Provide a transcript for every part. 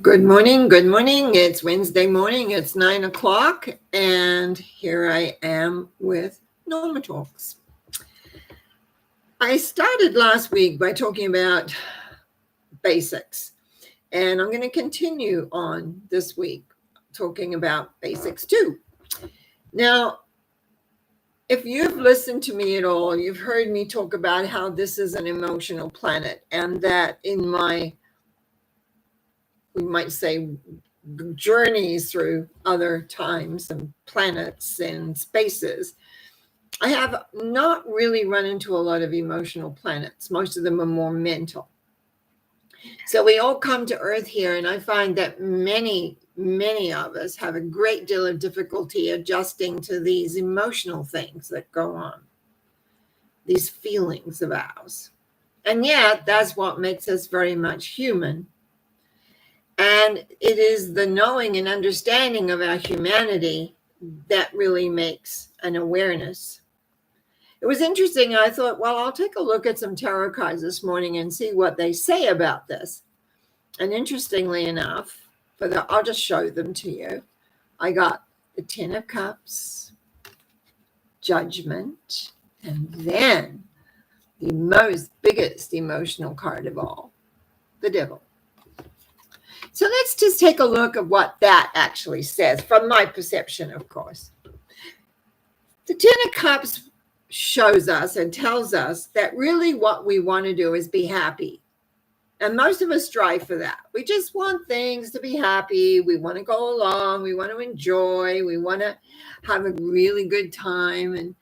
Good morning. Good morning. It's Wednesday morning. It's 9 o'clock, and here I am with Norma Talks. I started last week by talking about basics, and I'm going to continue on this week talking about basics too. Now, if you've listened to me at all, you've heard me talk about how this is an emotional planet, and that in my, we might say, journeys through other times and planets and spaces, I have not really run into a lot of emotional planets. Most of them are more mental. So we all come to Earth here, and I find that many of us have a great deal of difficulty adjusting to these emotional things that go on, these feelings of ours. And yet, that's what makes us very much human. And it is the knowing and understanding of our humanity that really makes an awareness. It was interesting. I thought, well, I'll take a look at some tarot cards this morning and see what they say about this. And interestingly enough, I'll just show them to you. I got the Ten of Cups, Judgment, and then the most biggest emotional card of all, the Devil. So let's just take a look at what that actually says, from my perception, of course. The Ten of Cups shows us and tells us that really what we want to do is be happy. And most of us strive for that. We just want things to be happy. We want to go along. We want to enjoy. We want to have a really good time. And,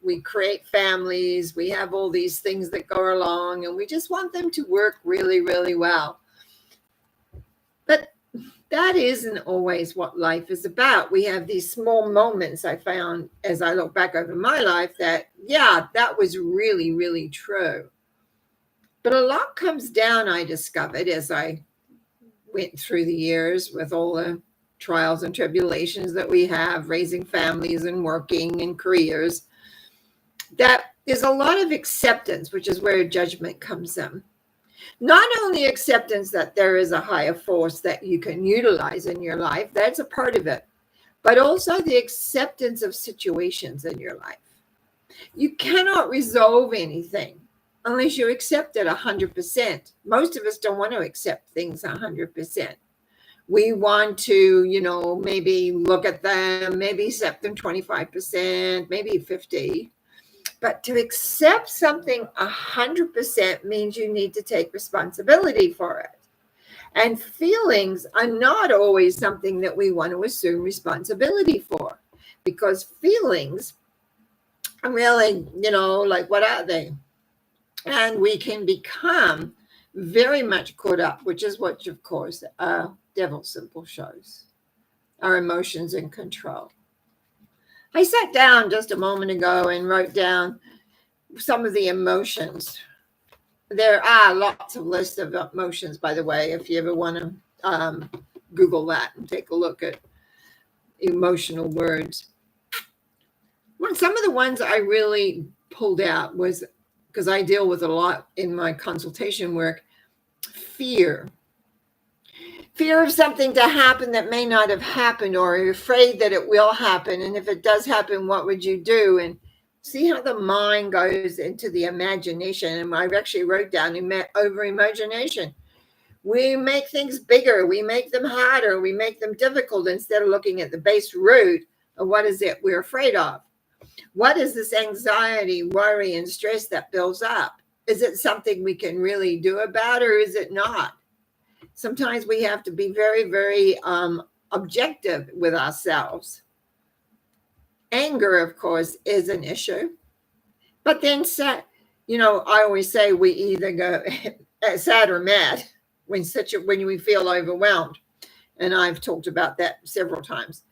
we create families. We have all these things that go along, and we just want them to work really, really well. But that isn't always what life is about. We have these small moments. I found as I look back over my life that was really, really true. But a lot comes down, I discovered, as I went through the years with all the trials and tribulations that we have, raising families and working and careers, that there's a lot of acceptance, which is where judgment comes in. Not only acceptance that there is a higher force that you can utilize in your life, that's a part of it, but also the acceptance of situations in your life. You cannot resolve anything unless you accept it 100%. Most of us don't want to accept things 100%. We want to, maybe look at them, maybe accept them 25%, maybe 50%. But to accept something 100% means you need to take responsibility for it. And feelings are not always something that we want to assume responsibility for, because feelings are really, like, what are they? And we can become very much caught up, which is what, of course, devil symbol shows, our emotions in control. I sat down just a moment ago and wrote down some of the emotions. There are lots of lists of emotions, by the way, if you ever want to Google that and take a look at emotional words. Some of the ones I really pulled out was, because I deal with a lot in my consultation work, fear. Fear of something to happen that may not have happened, or you're afraid that it will happen. And if it does happen, what would you do? And see how the mind goes into the imagination. And I actually wrote down over imagination. We make things bigger. We make them harder. We make them difficult instead of looking at the base root of what is it we're afraid of. What is this anxiety, worry, and stress that builds up? Is it something we can really do about, or is it not? Sometimes we have to be very, very objective with ourselves. Anger, of course, is an issue. But then, I always say we either go sad or mad when we feel overwhelmed. And I've talked about that several times.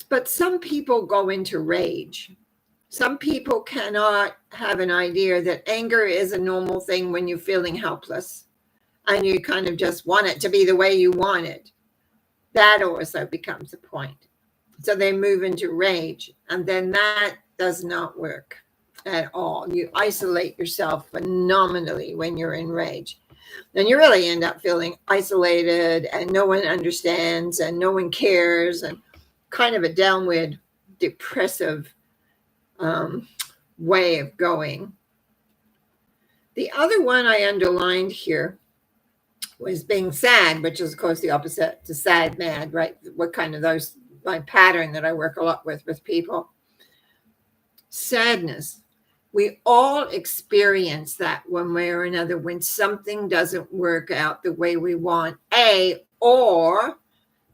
But some people go into rage. Some people cannot have an idea that anger is a normal thing when you're feeling helpless and you kind of just want it to be the way you want it. That also becomes a point. So they move into rage, and then that does not work at all. You isolate yourself phenomenally when you're in rage. And you really end up feeling isolated and no one understands and no one cares, and kind of a downward depressive way of going. The other one I underlined here was being sad, which is, of course, the opposite to sad, mad, right? What kind of those, my pattern that I work a lot with people. Sadness. We all experience that one way or another when something doesn't work out the way we want, or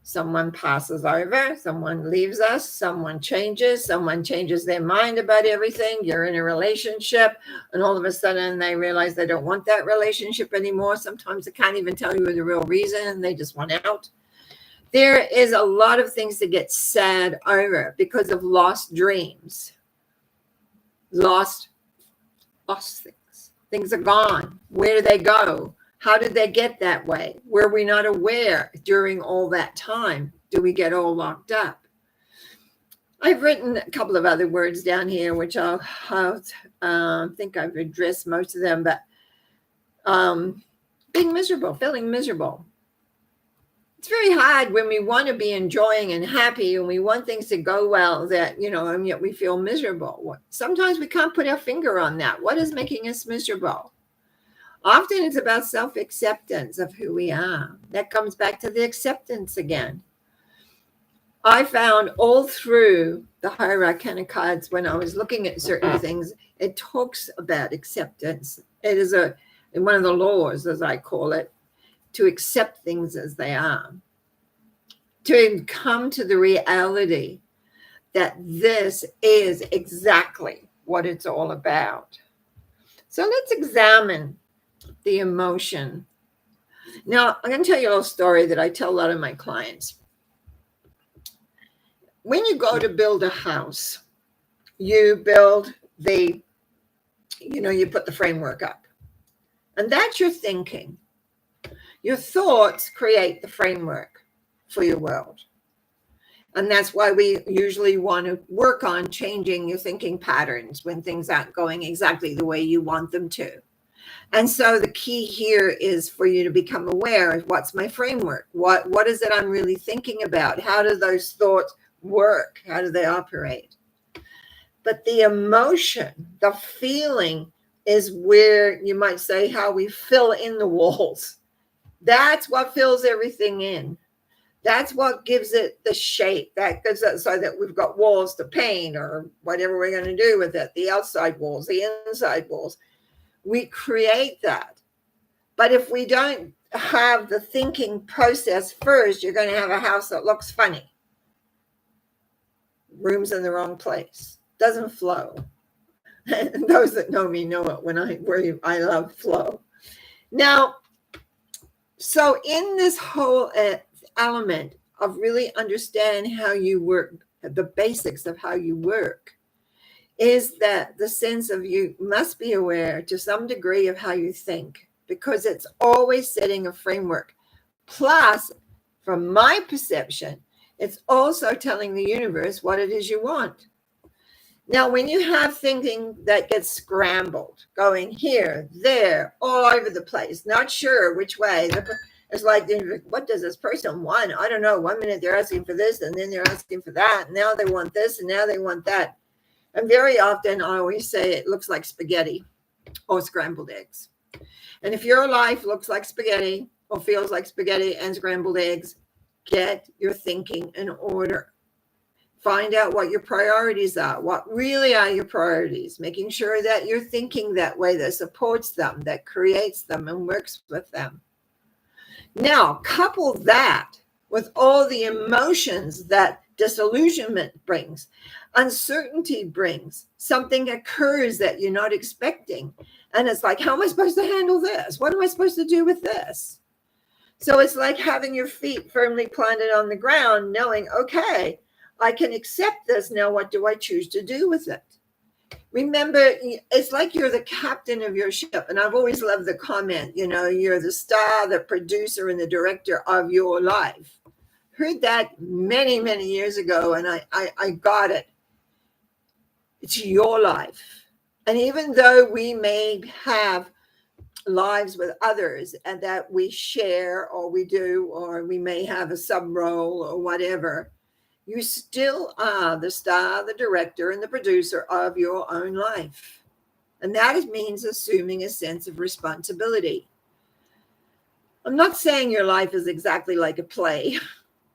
someone passes over, someone leaves us, someone changes their mind about everything. You're in a relationship and all of a sudden they realize they don't want that relationship anymore. Sometimes they can't even tell you the real reason and they just want out. There is a lot of things to get sad over because of lost dreams. Lost things. Things are gone. Where did they go? How did they get that way? Were we not aware during all that time? Do we get all locked up? I've written a couple of other words down here, which I'll think I've addressed most of them, but being miserable, feeling miserable. It's very hard when we want to be enjoying and happy and we want things to go well that, and yet we feel miserable. Sometimes we can't put our finger on that. What is making us miserable? Often it's about self-acceptance of who we are. That comes back to the acceptance again. I found all through the hierarchical cards when I was looking at certain things, it talks about acceptance. It is one of the laws, as I call it, to accept things as they are, to come to the reality that this is exactly what it's all about. So let's examine the emotion. Now, I'm going to tell you a little story that I tell a lot of my clients. When you go to build a house, you build you put the framework up. And that's your thinking. Your thoughts create the framework for your world. And that's why we usually want to work on changing your thinking patterns when things aren't going exactly the way you want them to. And so the key here is for you to become aware of what's my framework? What is it I'm really thinking about? How do those thoughts work? How do they operate? But the emotion, the feeling is where you might say how we fill in the walls. That's what fills everything in. That's what gives it the shape. That gives it so that we've got walls to paint or whatever we're going to do with it. The outside walls, the inside walls. We create that. But if we don't have the thinking process first, you're going to have a house that looks funny. Room's in the wrong place. Doesn't flow. And those that know me know it I love flow. Now, so in this whole element of really understanding how you work, the basics of how you work, is that the sense of you must be aware to some degree of how you think, because it's always setting a framework. Plus, from my perception, it's also telling the universe what it is you want. Now, when you have thinking that gets scrambled, going here, there, all over the place, not sure which way, it's like, what does this person want? I don't know. 1 minute they're asking for this, and then they're asking for that, and now they want this, and now they want that. And very often, I always say it looks like spaghetti or scrambled eggs. And if your life looks like spaghetti or feels like spaghetti and scrambled eggs, get your thinking in order. Find out what your priorities are, what really are your priorities, making sure that you're thinking that way, that supports them, that creates them and works with them. Now, couple that with all the emotions that disillusionment brings, uncertainty brings, something occurs that you're not expecting. And it's like, how am I supposed to handle this? What am I supposed to do with this? So it's like having your feet firmly planted on the ground, knowing, okay, I can accept this. Now, what do I choose to do with it? Remember, it's like you're the captain of your ship. And I've always loved the comment, you're the star, the producer, and the director of your life. Heard that many, many years ago, and I got it. It's your life. And even though we may have lives with others and that we share or we do, or we may have a sub role or whatever, you still are the star, the director, and the producer of your own life. And that means assuming a sense of responsibility. I'm not saying your life is exactly like a play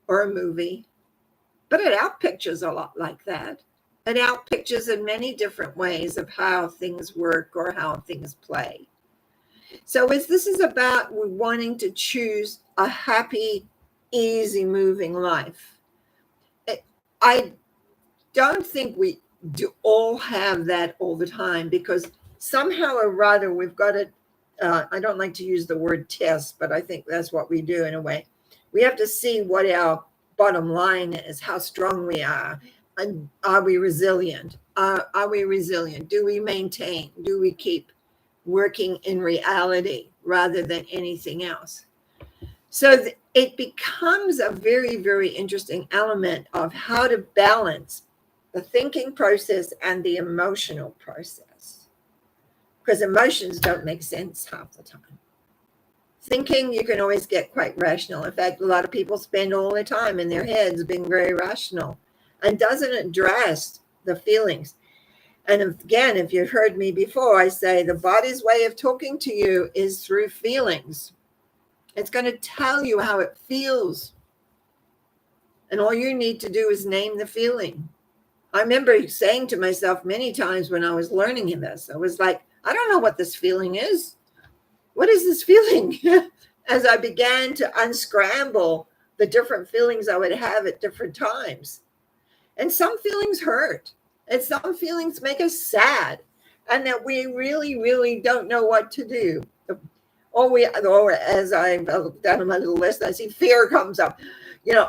or a movie, but it outpictures a lot like that. It outpictures in many different ways of how things work or how things play. So this is about wanting to choose a happy, easy moving life. I don't think we do all have that all the time, because somehow or other we've got to, I don't like to use the word test, but I think that's what we do in a way. We have to see what our bottom line is, how strong we are. And are we resilient? Are we resilient? Do we maintain? Do we keep working in reality rather than anything else? So it becomes a very, very interesting element of how to balance the thinking process and the emotional process, because emotions don't make sense half the time. Thinking, you can always get quite rational. In fact, a lot of people spend all their time in their heads being very rational and doesn't address the feelings. And again, if you've heard me before, I say the body's way of talking to you is through feelings. It's going to tell you how it feels. And all you need to do is name the feeling. I remember saying to myself many times when I was learning this, I was like, I don't know what this feeling is. What is this feeling? As I began to unscramble the different feelings I would have at different times. And some feelings hurt. And some feelings make us sad. And that we really, really don't know what to do. Or as I look down on my little list, I see fear comes up.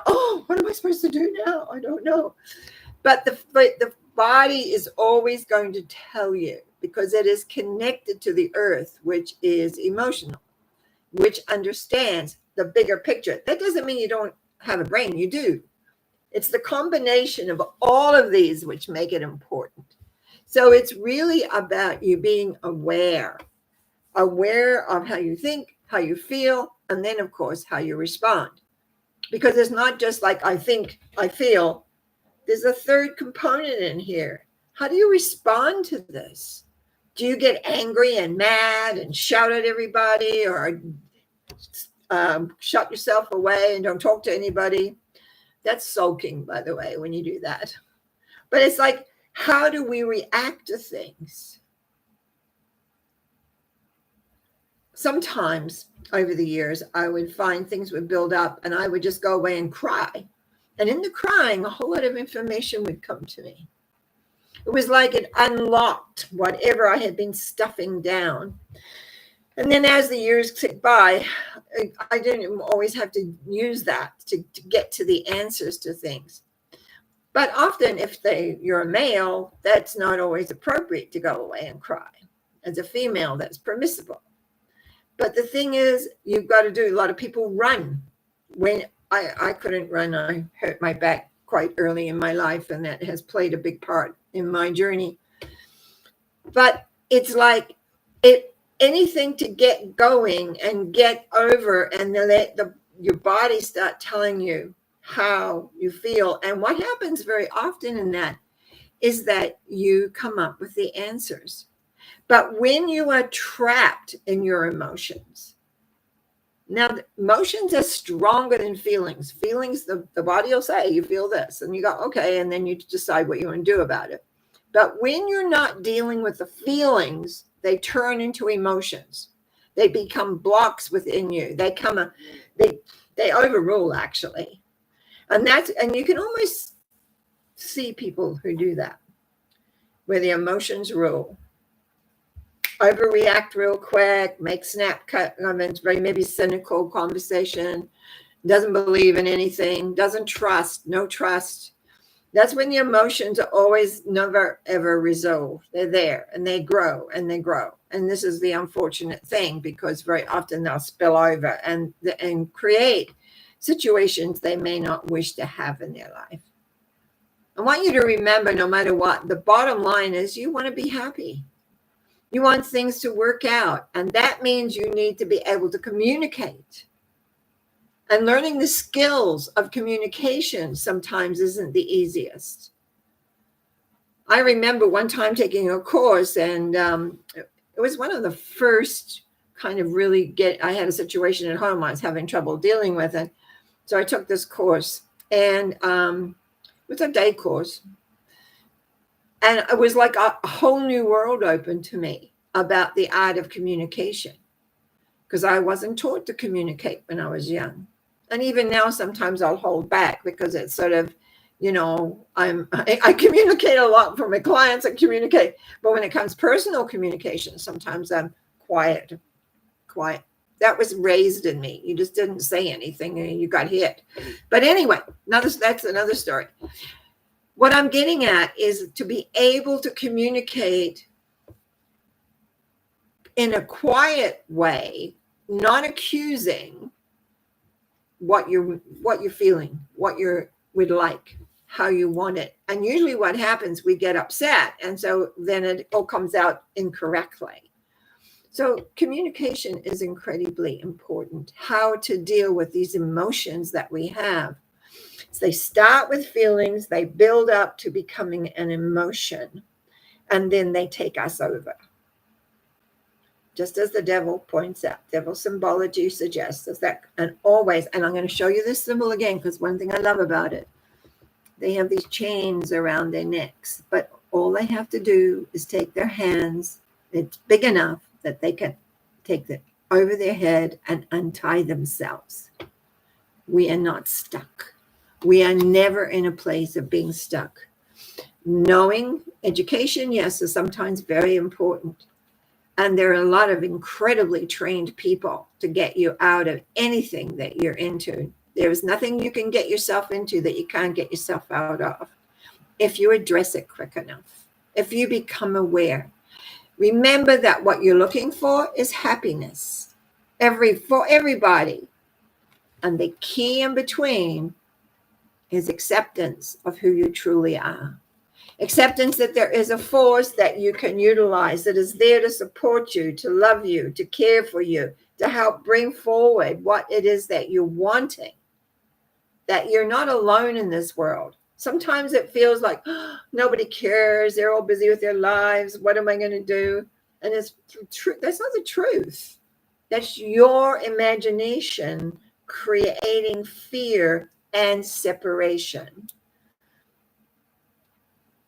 Oh, what am I supposed to do now? I don't know. But the body is always going to tell you, because it is connected to the earth, which is emotional, which understands the bigger picture. That doesn't mean you don't have a brain. You do. It's the combination of all of these which make it important. So it's really about you being aware of how you think, how you feel, and then, of course, how you respond. Because it's not just like I think, I feel. There's a third component in here. How do you respond to this? Do you get angry and mad and shout at everybody, or shut yourself away and don't talk to anybody? That's sulking, by the way, when you do that. But it's like, how do we react to things? Sometimes over the years, I would find things would build up and I would just go away and cry. And in the crying, a whole lot of information would come to me. It was like it unlocked whatever I had been stuffing down. And then as the years ticked by, I didn't always have to use that to get to the answers to things. But often if you're a male, that's not always appropriate to go away and cry. As a female, that's permissible. But the thing is, you've got to do, a lot of people run. When I couldn't run, I hurt my back quite early in my life, and that has played a big part in my journey. But it's like anything to get going and get over, and let your body start telling you how you feel. And what happens very often in that is that you come up with the answers. But when you are trapped in your emotions, now emotions are stronger than feelings. Feelings, the body will say, you feel this, and you go, okay, and then you decide what you want to do about it. But when you're not dealing with the feelings, they turn into emotions. They become blocks within you. They overrule, actually. And you can almost see people who do that, where the emotions rule. Overreact real quick, make snap cut comments, very maybe cynical conversation, doesn't believe in anything, doesn't trust, no trust. That's when the emotions are always never, ever resolved. They're there and they grow and they grow. And this is the unfortunate thing, because very often they'll spill over and create situations they may not wish to have in their life. I want you to remember, no matter what, the bottom line is you want to be happy. You want things to work out. And that means you need to be able to communicate. And learning the skills of communication sometimes isn't the easiest. I remember one time taking a course, and it was one of the first kind of really I had a situation at home I was having trouble dealing with it. So I took this course, and it was a day course. And it was like a whole new world opened to me about the art of communication, because I wasn't taught to communicate when I was young. And even now, sometimes I'll hold back because it's sort of, I communicate a lot for my clients. I communicate, but when it comes personal communication, sometimes I'm quiet. That was raised in me. You just didn't say anything and you got hit. But anyway, that's another story. What I'm getting at is to be able to communicate in a quiet way, not accusing, what you're feeling, what you would like, how you want it. And usually what happens, we get upset. And so then it all comes out incorrectly. So communication is incredibly important. How to deal with these emotions that we have. So they start with feelings, they build up to becoming an emotion, and then they take us over. Just as the devil points out, devil symbology suggests us that, and always, and I'm going to show you this symbol again, because one thing I love about it, they have these chains around their necks, but all they have to do is take their hands, it's big enough that they can take it over their head and untie themselves. We are not stuck. We are never in a place of being stuck. Knowing education, yes, is sometimes very important. And there are a lot of incredibly trained people to get you out of anything that you're into. There is nothing you can get yourself into that you can't get yourself out of if you address it quick enough, if you become aware. Remember that what you're looking for is happiness for everybody. And the key in between is acceptance of who you truly are. Acceptance that there is a force that you can utilize that is there to support you, to love you, to care for you, to help bring forward what it is that you're wanting, that you're not alone in this world. Sometimes it feels like nobody cares. They're all busy with their lives. What am I going to do? And it's true. That's not the truth. That's your imagination creating fear and separation.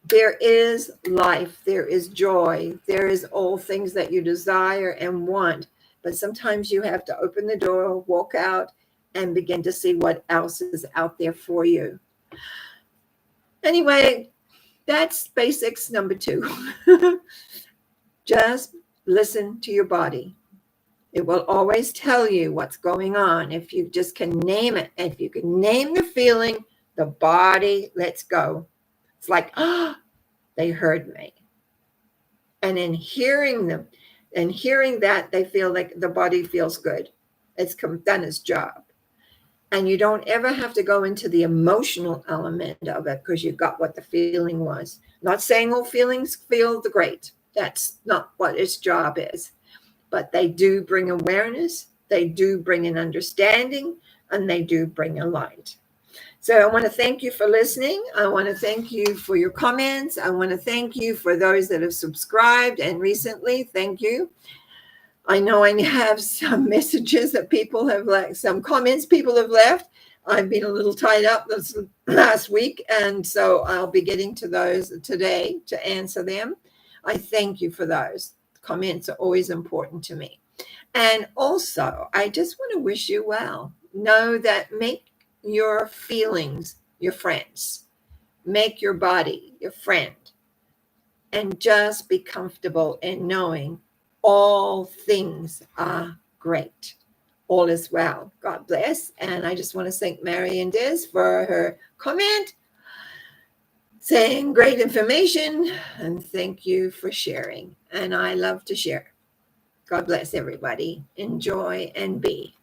There is life, there is joy, there is all things that you desire and want, but sometimes you have to open the door, walk out, and begin to see what else is out there for you. Anyway, that's basics number 2. Just listen to your body. It will always tell you what's going on. If you just can name it, if you can name the feeling, the body lets go. It's like, they heard me. And in hearing them and hearing that, they feel like the body feels good. It's done its job. And you don't ever have to go into the emotional element of it because you got what the feeling was. Not saying all feelings feel great. That's not what its job is. But they do bring awareness. They do bring an understanding. And they do bring a light. So I want to thank you for listening. I want to thank you for your comments. I want to thank you for those that have subscribed and recently. Thank you. I know I have some messages that people have left, some comments people have left. I've been a little tied up this last week, and so I'll be getting to those today to answer them. I thank you for those. Comments are always important to me. And also, I just want to wish you well. Know that make your feelings your friends. Make your body your friend. And just be comfortable in knowing all things are great. All is well. God bless. And I just want to thank Marian Des for her comment, saying great information, and thank you for sharing. And I love to share. God bless everybody. Enjoy and be.